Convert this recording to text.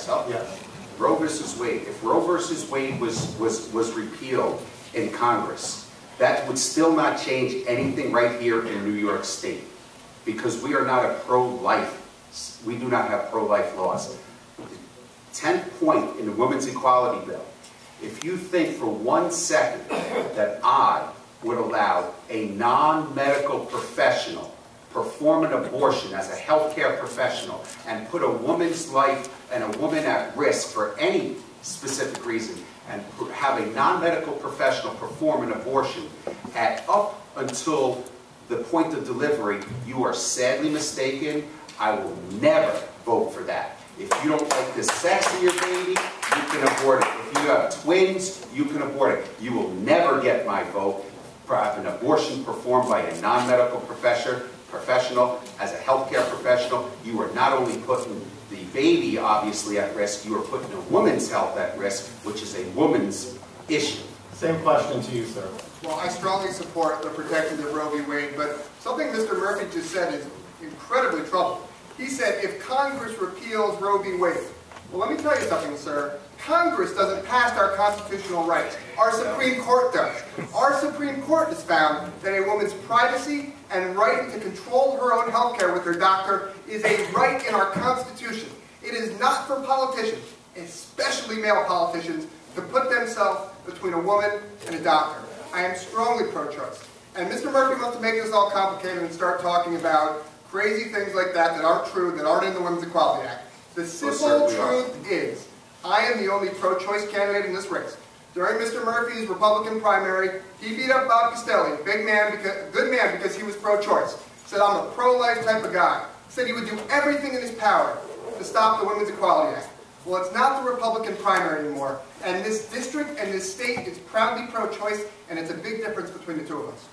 myself. Yes. Roe versus Wade. If Roe versus Wade was repealed in Congress, that would still not change anything right here in New York State, because we are not a pro-life. We do not have pro-life laws. The 10th point in the Women's Equality Bill, if you think for 1 second that I would allow a non-medical professional perform an abortion as a healthcare professional and put a woman's life and a woman at risk for any specific reason, and have a non-medical professional perform an abortion up until the point of delivery, you are sadly mistaken. I will never vote for that. If you don't like the sex of your baby, you can abort it. If you have twins, you can abort it. You will never get my vote for an abortion performed by a non-medical professional. As a healthcare professional, you are not only putting the baby obviously at risk, you are putting a woman's health at risk, which is a woman's issue. Same question to you, sir. Well, I strongly support the protection of Roe v. Wade, but something Mr. Murphy just said is incredibly troubling. He said, if Congress repeals Roe v. Wade. Well, let me tell you something, sir. Congress doesn't pass our constitutional rights. Our Supreme Court does. Our Supreme Court has found that a woman's privacy and right to control her own health care with her doctor is a right in our Constitution. It is not for politicians, especially male politicians, to put themselves between a woman and a doctor. I am strongly pro-choice. And Mr. Murphy wants to make this all complicated and start talking about crazy things like that that aren't true, that aren't in the Women's Equality Act. The simple truth is, I am the only pro-choice candidate in this race. During Mr. Murphy's Republican primary, he beat up Bob Costelli, good man because he was pro-choice. Said, I'm a pro-life type of guy. Said he would do everything in his power to stop the Women's Equality Act. Well, it's not the Republican primary anymore, and this district and this state is proudly pro-choice, and it's a big difference between the two of us.